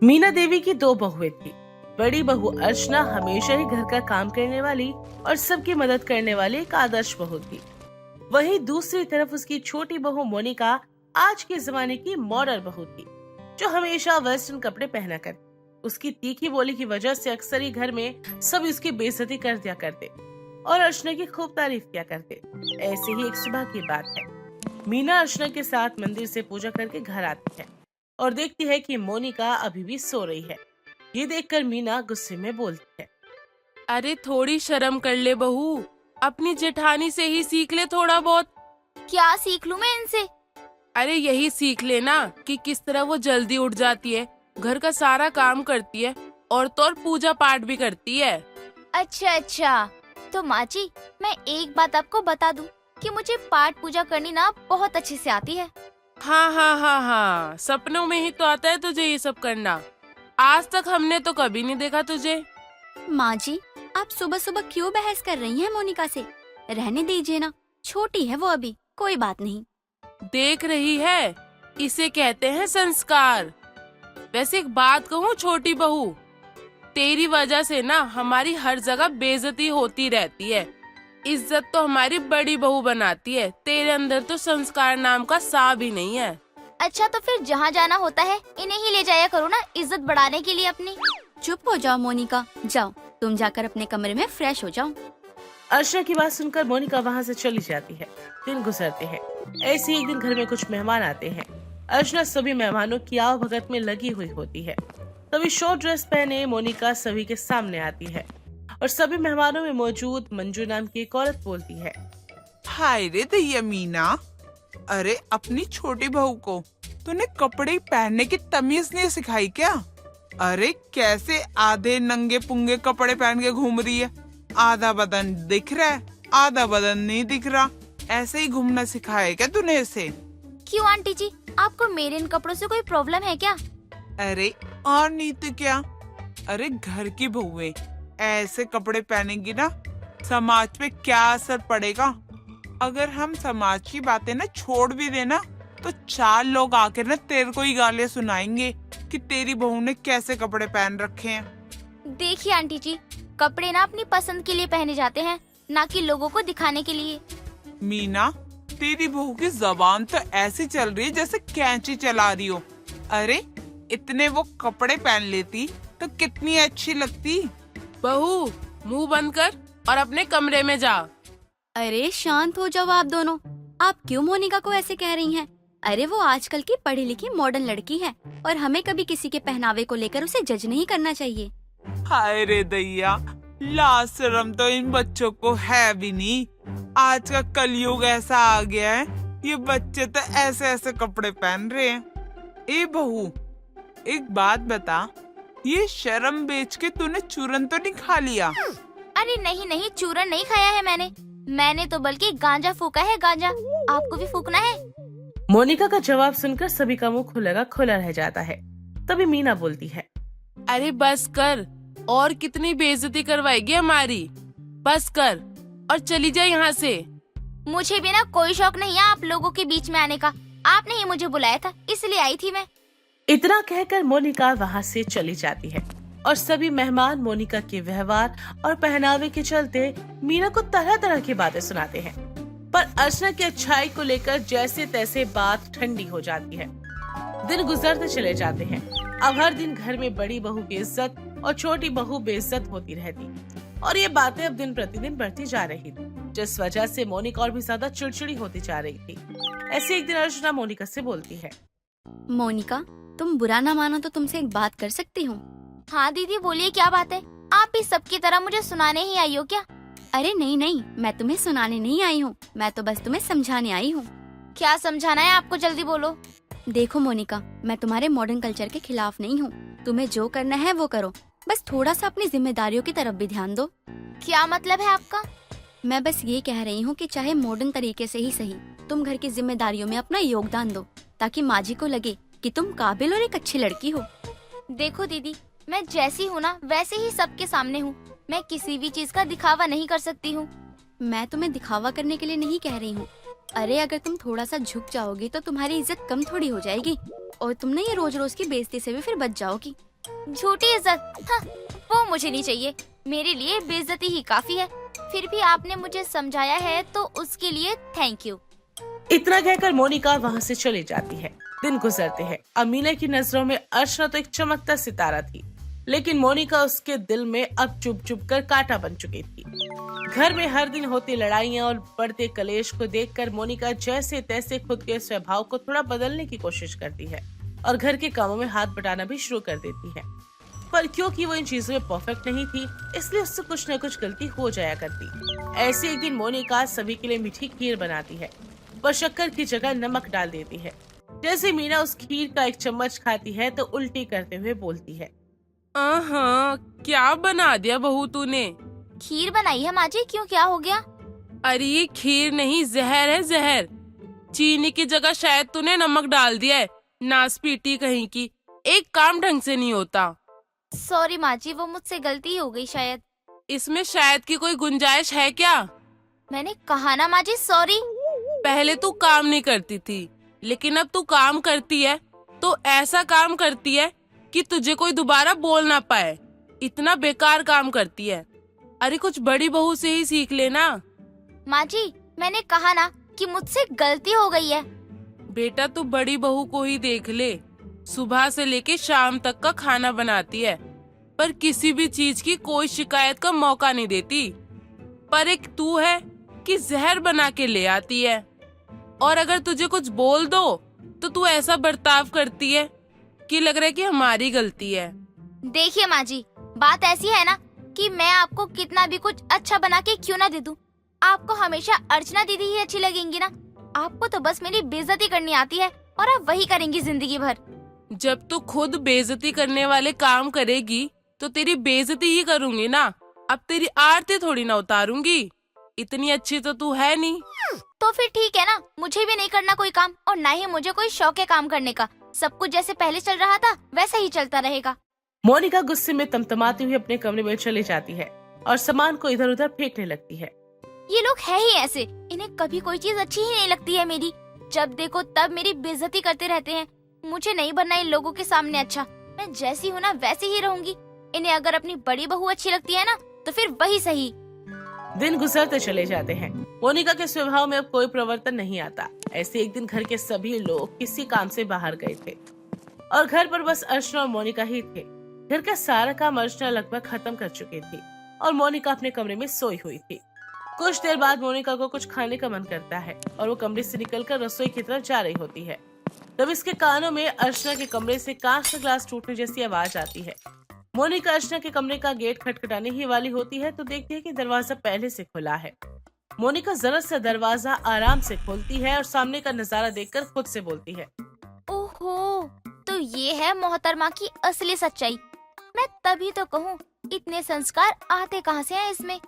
मीना देवी की दो बहुएं थी। बड़ी बहू अर्चना हमेशा ही घर का काम करने वाली और सबकी मदद करने वाली एक आदर्श बहू थी। वहीं दूसरी तरफ उसकी छोटी बहू मोनिका आज के जमाने की मॉडर्न बहू थी, जो हमेशा वेस्टर्न कपड़े पहना करती। उसकी तीखी बोली की वजह से अक्सर ही घर में सब उसकी बेइज्जती कर दिया करते और अर्चना की खूब तारीफ किया करते। ऐसे ही एक सुबह की बात है। मीना अर्चना के साथ मंदिर से पूजा करके घर आती है और देखती है कि मोनिका अभी भी सो रही है। ये देखकर मीना गुस्से में बोलती है, अरे थोड़ी शर्म कर ले बहू, अपनी जेठानी से ही सीख ले थोड़ा बहुत। क्या सीख लूं मैं इनसे? अरे यही सीख लेना कि किस तरह वो जल्दी उठ जाती है, घर का सारा काम करती है और तो और पूजा पाठ भी करती है। अच्छा, तो माँ जी, मैं एक बात आपको बता दूं कि मुझे पाठ पूजा करनी ना बहुत अच्छे से आती है। हाँ, सपनों में ही तो आता है तुझे ये सब करना। आज तक हमने तो कभी नहीं देखा तुझे। माँ जी, आप सुबह सुबह क्यों बहस कर रही हैं मोनिका से? रहने दीजिए ना, छोटी है वो अभी, कोई बात नहीं। देख रही है, इसे कहते हैं संस्कार। वैसे एक बात कहूँ छोटी बहू, तेरी वजह से ना हमारी हर जगह बेइज्जती होती रहती है। इज्जत तो हमारी बड़ी बहू बनाती है, तेरे अंदर तो संस्कार नाम का सा भी नहीं है। अच्छा, तो फिर जहाँ जाना होता है इन्हें ही ले जाया करो ना, इज्जत बढ़ाने के लिए अपनी। चुप हो जाओ मोनिका, जाओ तुम जाकर अपने कमरे में फ्रेश हो जाओ। अर्चना की बात सुनकर मोनिका वहाँ से चली जाती है। दिन गुजरते हैं। ऐसे ही एक दिन घर में कुछ मेहमान आते हैं। अर्चना सभी मेहमानों की आवभगत में लगी हुई होती है। तभी शॉर्ट ड्रेस पहने मोनिका सभी के सामने आती है और सभी मेहमानों में मौजूद मंजू नाम की एक औरत बोलती है, हाय रे दैया मीना, अरे अपनी छोटी बहू को तूने कपड़े पहनने की तमीज नहीं सिखाई क्या? अरे कैसे आधे नंगे पुंगे कपड़े पहन के घूम रही है। आधा बदन दिख रहा है, आधा बदन नहीं दिख रहा। ऐसे ही घूमना सिखाया क्या तूने इसे? क्यों आंटी जी, आपको मेरे इन कपड़ों से कोई प्रॉब्लम है क्या? अरे और नहीं तो क्या। अरे घर की बहुएं ऐसे कपड़े पहनेंगी ना, समाज पे क्या असर पड़ेगा? अगर हम समाज की बातें ना छोड़ भी देना तो 4 लोग आकर ना तेरे को ही गालियां सुनाएंगे कि तेरी बहू ने कैसे कपड़े पहन रखे हैं। देखिए आंटी जी, कपड़े ना अपनी पसंद के लिए पहने जाते हैं, ना कि लोगों को दिखाने के लिए। मीना, तेरी बहू की जबान तो ऐसी चल रही है जैसे कैंची चला रही हो। अरे इतने वो कपड़े पहन लेती तो कितनी अच्छी लगती। बहू मुंह बंद कर और अपने कमरे में जा। अरे शांत हो जाओ आप दोनों। आप क्यों मोनिका को ऐसे कह रही हैं? अरे वो आजकल की पढ़ी लिखी मॉडर्न लड़की है और हमें कभी किसी के पहनावे को लेकर उसे जज नहीं करना चाहिए। हाय रे दैया, लाज शर्म तो इन बच्चों को है भी नहीं। आज का कलयुग ऐसा आ गया है, ये बच्चे तो ऐसे ऐसे कपड़े पहन रहे हैं। ए बहू, एक बात बता, ये शर्म बेच के तूने चूरन तो नहीं खा लिया? अरे नहीं, चूरन नहीं खाया है मैंने तो बल्कि गांजा फूका है, गांजा। आपको भी फूकना है? मोनिका का जवाब सुनकर सभी का मुंह खुला रह जाता है। तभी मीना बोलती है, अरे बस कर, और कितनी बेइज्जती करवाएगी हमारी। बस कर और चली जा यहाँ से। मुझे भी ना कोई शौक नहीं है आप लोगों के बीच में आने का। आपने ही मुझे बुलाया था, इसलिए आई थी मैं। इतना कहकर मोनिका वहाँ से चली जाती है और सभी मेहमान मोनिका के व्यवहार और पहनावे के चलते मीना को तरह तरह की बातें सुनाते हैं। पर अर्चना की अच्छाई को लेकर जैसे तैसे बात ठंडी हो जाती है। दिन गुजरते चले जाते हैं। अब हर दिन घर में बड़ी बहू बेइज्जत और छोटी बहू बेइज्जत होती रहती और ये बातें अब दिन प्रतिदिन बढ़ती जा रही थी, जिस वजह से मोनिका और भी ज्यादा चिड़चिड़ी होती जा रही थी। ऐसे एक दिन अर्चना मोनिका से बोलती है, मोनिका, तुम बुरा ना मानो तो तुमसे एक बात कर सकती हूँ? हाँ दीदी, बोलिए क्या बात है? आप भी सबकी तरह मुझे सुनाने ही आई हो क्या? अरे नहीं, मैं तुम्हें सुनाने नहीं आई हूँ, मैं तो बस तुम्हें समझाने आई हूँ। क्या समझाना है आपको, जल्दी बोलो। देखो मोनिका, मैं तुम्हारे मॉडर्न कल्चर के खिलाफ नहीं हूँ। तुम्हें जो करना है वो करो, बस थोड़ा सा अपनी जिम्मेदारियों की तरफ भी ध्यान दो। क्या मतलब है आपका? मैं बस ये कह रही हूँ कि चाहे मॉडर्न तरीके से ही सही, तुम घर की जिम्मेदारियों में अपना योगदान दो, ताकि माँ जी को लगे कि तुम काबिल और एक अच्छी लड़की हो। देखो दीदी, मैं जैसी हूँ ना वैसे ही सबके सामने हूँ। मैं किसी भी चीज का दिखावा नहीं कर सकती हूँ। मैं तुम्हें दिखावा करने के लिए नहीं कह रही हूँ। अरे अगर तुम थोड़ा सा झुक जाओगी तो तुम्हारी इज्जत कम थोड़ी हो जाएगी और तुम ना ये रोज रोज की बेइज्जती से भी फिर बच जाओगी। झूठी इज्जत, हाँ, वो मुझे नहीं चाहिए। मेरे लिए बेइज्जती ही काफी है। फिर भी आपने मुझे समझाया है तो उसके लिए थैंक यू। इतना कहकर मोनिका वहाँ से चली जाती है। दिन गुजरते हैं। अब मीना की नजरों में अर्चना तो एक चमकता सितारा थी, लेकिन मोनिका उसके दिल में अब चुप चुप कर कांटा बन चुकी थी। घर में हर दिन होती लड़ाइयाँ और बढ़ते कलेश को देखकर मोनिका जैसे तैसे खुद के स्वभाव को थोड़ा बदलने की कोशिश करती है और घर के कामों में हाथ बटाना भी शुरू कर देती है। पर क्योंकि वो इन चीजों में परफेक्ट नहीं थी, इसलिए उससे कुछ न कुछ गलती हो जाया करती। ऐसे एक दिन मोनिका सभी के लिए मीठी खीर बनाती है, पर शक्कर की जगह नमक डाल देती है। जैसे मीना उस खीर का एक चम्मच खाती है तो उल्टी करते हुए बोलती है, क्या बना दिया बहू तूने? खीर बनाई है माँ जी, क्यों, क्या हो गया? अरे ये खीर नहीं, जहर है जहर। चीनी की जगह शायद तूने नमक डाल दिया है। नासपीटी कहीं की, एक काम ढंग से नहीं होता। सॉरी माँ जी, वो मुझसे गलती हो गई शायद। इसमें शायद की कोई गुंजाइश है क्या? मैंने कहा ना माँ जी, सॉरी। पहले तू काम नहीं करती थी, लेकिन अब तू काम करती है तो ऐसा काम करती है कि तुझे कोई दोबारा बोल ना पाए। इतना बेकार काम करती है। अरे कुछ बड़ी बहू से ही सीख लेना। माँ जी, मैंने कहा ना कि मुझसे गलती हो गई है। बेटा तू बड़ी बहू को ही देख ले, सुबह से लेके शाम तक का खाना बनाती है, पर किसी भी चीज की कोई शिकायत का मौका नहीं देती। पर एक तू है कि जहर बना के ले आती है, और अगर तुझे कुछ बोल दो तो तू ऐसा बर्ताव करती है कि लग रहा है कि हमारी गलती है। देखिए माँ जी, बात ऐसी है ना कि मैं आपको कितना भी कुछ अच्छा बना के क्यों ना दे दूं, आपको हमेशा अर्चना दीदी ही अच्छी लगेंगी ना। आपको तो बस मेरी बेइज्जती करनी आती है और आप वही करेंगी जिंदगी भर। जब तू खुद बेइज्जती करने वाले काम करेगी तो तेरी बेइज्जती ही करूंगी ना। अब तेरी आरती थोड़ी ना उतारूंगी। इतनी अच्छी तो तू है नहीं। तो फिर ठीक है ना, मुझे भी नहीं करना कोई काम और ना ही मुझे कोई शौक है काम करने का। सब कुछ जैसे पहले चल रहा था वैसा ही चलता रहेगा। मोनिका गुस्से में तमतमाती हुई अपने कमरे में चली जाती है और सामान को इधर उधर फेंकने लगती है। ये लोग है ही ऐसे, इन्हें कभी कोई चीज अच्छी ही नहीं लगती है मेरी। जब देखो तब मेरी बेइज्जती करते रहते हैं। मुझे नहीं बनना इन लोगों के सामने अच्छा। मैं जैसी हूँ ना वैसी ही रहूंगी। इन्हें अगर अपनी बड़ी बहू अच्छी लगती है ना तो फिर वही सही। दिन गुजरते चले जाते हैं। मोनिका के स्वभाव में अब कोई परिवर्तन नहीं आता। ऐसे एक दिन घर के सभी लोग किसी काम से बाहर गए थे और घर पर बस अर्चना और मोनिका ही थे। घर का सारा काम अर्चना लगभग खत्म कर चुकी थी और मोनिका अपने कमरे में सोई हुई थी। कुछ देर बाद मोनिका को कुछ खाने का मन करता है और वो कमरे से निकलकर रसोई की तरफ जा रही होती है। तब इसके कानों में अर्चना के कमरे से कांच का ग्लास टूटने जैसी आवाज आती है। मोनिका अर्चना के कमरे का गेट खटखटाने ही वाली होती है तो देखती है कि दरवाजा पहले से खुला है। मोनिका जरा सा दरवाजा आराम से खोलती है और सामने का नजारा देखकर खुद से बोलती है, ओहो, तो ये है मोहतरमा की असली सच्चाई। मैं तभी तो कहूँ इतने संस्कार आते कहाँ से हैं इसमें।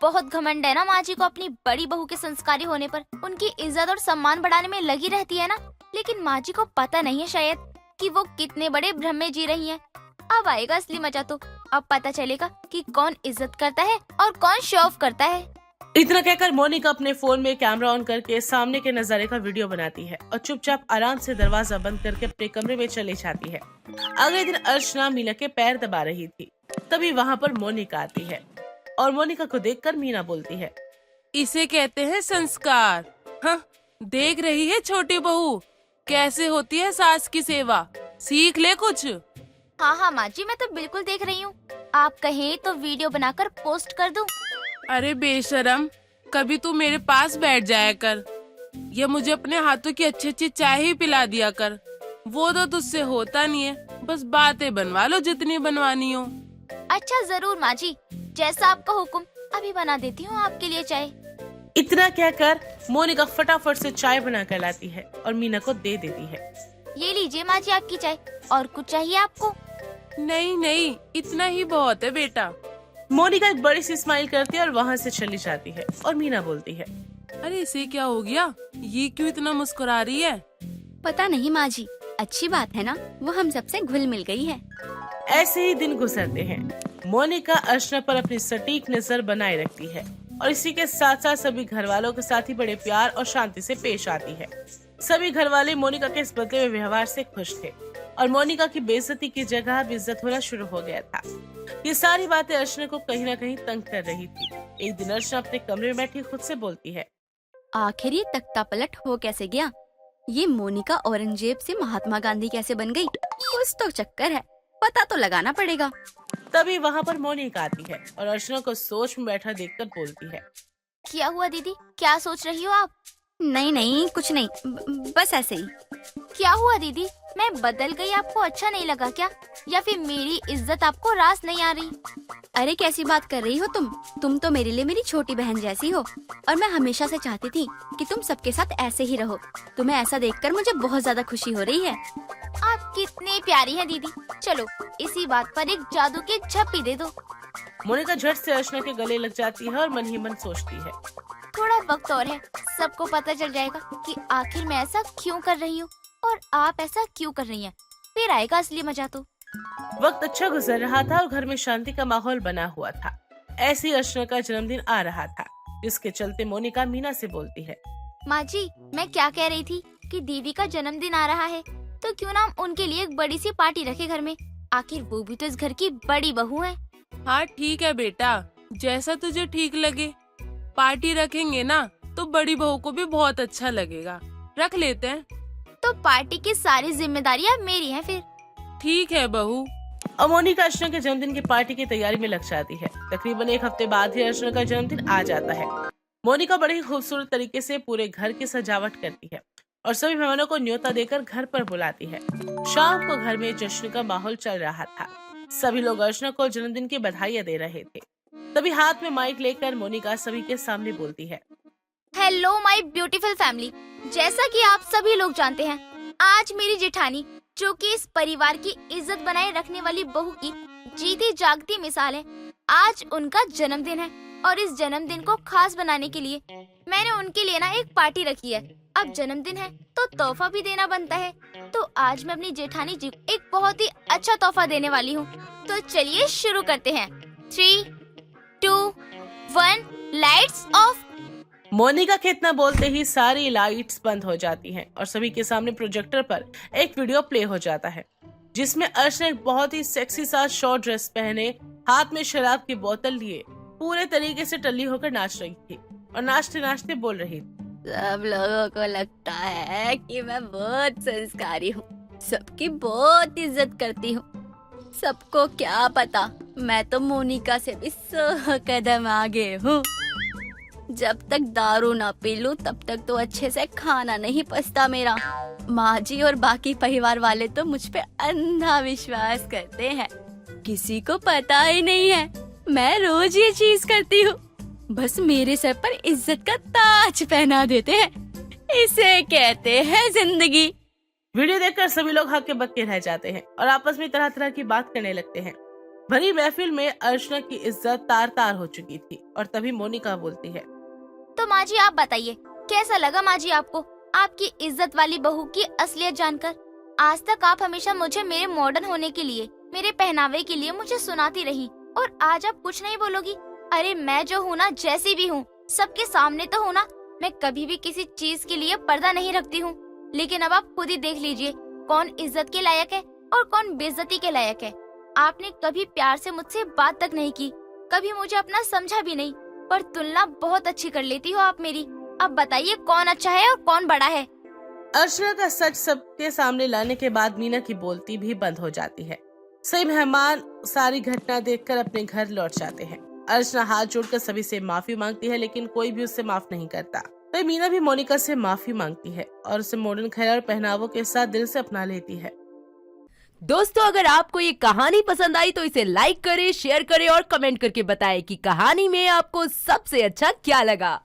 बहुत घमंड है ना माँ जी को अपनी बड़ी बहू के संस्कारी होने पर। उनकी इज्जत और सम्मान बढ़ाने में लगी रहती है ना, लेकिन माँ जी को पता नहीं है शायद कि वो कितने बड़े भ्रम में जी रही हैं। अब आएगा असली मजा तो। अब पता चलेगा कि कौन इज्जत करता है और कौन शो ऑफ करता है। इतना कहकर मोनिका अपने फोन में कैमरा ऑन करके सामने के नजारे का वीडियो बनाती है और चुपचाप आराम से दरवाजा बंद करके अपने कमरे में चली जाती है। अगले दिन अर्चना मीना के पैर दबा रही थी, तभी वहाँ पर मोनिका आती है और मोनिका को देखकर मीना बोलती है, इसे कहते हैं संस्कार। हाँ, देख रही है छोटी बहू कैसे होती है सास की सेवा। सीख ले कुछ। हाँ हाँ माँ जी, मैं तो बिल्कुल देख रही हूँ। आप कहें तो वीडियो बनाकर पोस्ट कर दूं। अरे बेशरम, कभी तू मेरे पास बैठ जाया कर या मुझे अपने हाथों की अच्छी अच्छी चाय ही पिला दिया कर। वो तो तुझसे होता नहीं है, बस बातें बनवा लो जितनी बनवानी हो। अच्छा जरूर माँ जी, जैसा आपका हुक्म। अभी बना देती हूँ आपके लिए चाय। इतना कहकर मोनिका फटाफट से चाय बना कर लाती है और मीना को दे देती है। ये लीजिए माँ जी आपकी चाय। और कुछ चाहिए आपको? नहीं नहीं, इतना ही बहुत है बेटा। मोनिका एक बड़ी सी स्माइल करती है और वहाँ से चली जाती है और मीना बोलती है, अरे इसे क्या हो गया, ये क्यों इतना मुस्कुरा रही है? पता नहीं माँ जी, अच्छी बात है ना, वो हम सबसे घुल मिल गई है। ऐसे ही दिन गुजरते हैं। मोनिका अर्चना पर अपनी सटीक नजर बनाए रखती है और इसी के साथ साथ सभी घर वालों के साथ ही बड़े प्यार और शांति से पेश आती है। सभी घर वाले मोनिका के इस बदले हुए व्यवहार से खुश थे। और मोनिका की बेइज्जती की जगह अब इज्जत होना शुरू हो गया था। ये सारी बातें अर्चना को कहीं न कहीं तंग कर रही थी। एक दिन अर्चना अपने कमरे में बैठी खुद से बोलती है, आखिर ये तख्ता पलट हो कैसे गया? ये मोनिका औरंगजेब से महात्मा गांधी कैसे बन गई? कुछ तो चक्कर है, पता तो लगाना पड़ेगा। तभी वहाँ पर मोनिका आती है और अर्चना को सोच में बैठा देखकर बोलती है, क्या हुआ दीदी, क्या सोच रही हो आप? नहीं नहीं कुछ नहीं, बस ऐसे ही। क्या हुआ दीदी, मैं बदल गई, आपको अच्छा नहीं लगा क्या? या फिर मेरी इज्जत आपको रास नहीं आ रही? अरे कैसी बात कर रही हो तुम तो मेरे लिए मेरी छोटी बहन जैसी हो और मैं हमेशा से चाहती थी कि तुम सबके साथ ऐसे ही रहो। तुम्हें ऐसा देखकर मुझे बहुत ज्यादा खुशी हो रही है। आप कितनी प्यारी हैं दीदी। चलो इसी बात पर एक जादू की झप्पी दे दो। मोनिका झट से अर्चना के गले लग जाती है और मन ही मन सोचती है, थोड़ा वक्त और है, सबको पता चल जाएगा कि आखिर मैं ऐसा क्यों कर रही हूँ और आप ऐसा क्यों कर रही हैं। फिर आएगा असली मजा तो। वक्त अच्छा गुजर रहा था और घर में शांति का माहौल बना हुआ था। ऐसे ही अर्चना का जन्मदिन आ रहा था, जिसके चलते मोनिका मीना से बोलती है, माँ जी, मैं क्या कह रही थी कि दीदी का जन्मदिन आ रहा है, तो क्यों ना हम उनके लिए एक बड़ी सी पार्टी रखे घर में। आखिर वो भी तो इस घर की बड़ी बहू है। हाँ ठीक है बेटा, जैसा तुझे ठीक लगे। पार्टी रखेंगे ना तो बड़ी बहू को भी बहुत अच्छा लगेगा, रख लेते हैं। तो पार्टी की सारी जिम्मेदारियाँ मेरी हैं फिर। ठीक है बहू। और मोनिका अर्चना के जन्मदिन की पार्टी की तैयारी में लग जाती है। तकरीबन एक हफ्ते बाद ही अर्चना का जन्मदिन आ जाता है। मोनिका बड़ी ही खूबसूरत तरीके से पूरे घर की सजावट करती है और सभी मेहमानों को न्योता देकर घर पर बुलाती है। शाम को घर में जश्न का माहौल चल रहा था। सभी लोग अर्चना को जन्मदिन की बधाइयाँ दे रहे थे। तभी हाथ में माइक लेकर मोनिका सभी के सामने बोलती है, हेलो माय ब्यूटीफुल फैमिली, जैसा कि आप सभी लोग जानते हैं, आज मेरी जेठानी, जो कि इस परिवार की इज्जत बनाए रखने वाली बहू की जीती जागती मिसाल है, आज उनका जन्मदिन है और इस जन्मदिन को खास बनाने के लिए मैंने उनके लिए ना एक पार्टी रखी है। अब जन्मदिन है तो तोहफा भी देना बनता है, तो आज मैं अपनी जेठानी जी को एक बहुत ही अच्छा तोहफा देने वाली हूँ। तो चलिए शुरू करते हैं। 3, 2, 1, लाइट्स ऑफ। मोनिका के इतना बोलते ही सारी लाइट्स बंद हो जाती हैं और सभी के सामने प्रोजेक्टर पर एक वीडियो प्ले हो जाता है, जिसमें अर्चना एक बहुत ही सेक्सी सा शॉर्ट ड्रेस पहने, हाथ में शराब की बोतल लिए पूरे तरीके से टल्ली होकर नाच रही थी और नाचते नाचते बोल रही थी, सब लोगों को लगता है कि मैं बहुत संस्कारी हूँ, सबकी बहुत इज्जत करती हूँ। सबको क्या पता, मैं तो मोनिका से भी 100 कदम आगे हूँ। जब तक दारू ना पी लूं तब तक तो अच्छे से खाना नहीं पचता मेरा। माँ जी और बाकी परिवार वाले तो मुझ पे अंधा विश्वास करते हैं। किसी को पता ही नहीं है मैं रोज ये चीज करती हूँ। बस मेरे सर पर इज्जत का ताज पहना देते हैं। इसे कहते हैं जिंदगी। वीडियो देखकर सभी लोग हक्के बक्के रह जाते हैं और आपस में तरह तरह की बात करने लगते हैं। भरी महफिल में अर्चना की इज्जत तार तार हो चुकी थी और तभी मोनिका बोलती है, तो माँ जी आप बताइए, कैसा लगा माँ जी आपको आपकी इज्जत वाली बहू की असलियत जानकर? आज तक आप हमेशा मुझे मेरे मॉडर्न होने के लिए, मेरे पहनावे के लिए मुझे सुनाती रही और आज आप कुछ नहीं बोलोगी। अरे मैं जो हूँ ना, जैसी भी हूँ, सबके सामने तो हूँ ना। मैं कभी भी किसी चीज के लिए पर्दा नहीं रखती हूँ। लेकिन अब आप खुद ही देख लीजिए कौन इज्जत के लायक है और कौन बेइज्जती के लायक है। आपने कभी प्यार से मुझसे बात तक नहीं की, कभी मुझे अपना समझा भी नहीं, पर तुलना बहुत अच्छी कर लेती हो आप मेरी। अब बताइए कौन अच्छा है और कौन बड़ा है। अर्चना का सच सबके सामने लाने के बाद मीना की बोलती भी बंद हो जाती है। सभी मेहमान सारी घटना देखकर अपने घर लौट जाते हैं। अर्चना हाथ जोड़कर सभी से माफी मांगती है, लेकिन कोई भी उससे माफ नहीं करता। तो मीना भी मोनिका से माफी मांगती है और उसे मॉडर्न ख्याल और पहनावों के साथ दिल से अपना लेती है। दोस्तों, अगर आपको ये कहानी पसंद आई तो इसे लाइक करें, शेयर करें और कमेंट करके बताएं कि कहानी में आपको सबसे अच्छा क्या लगा।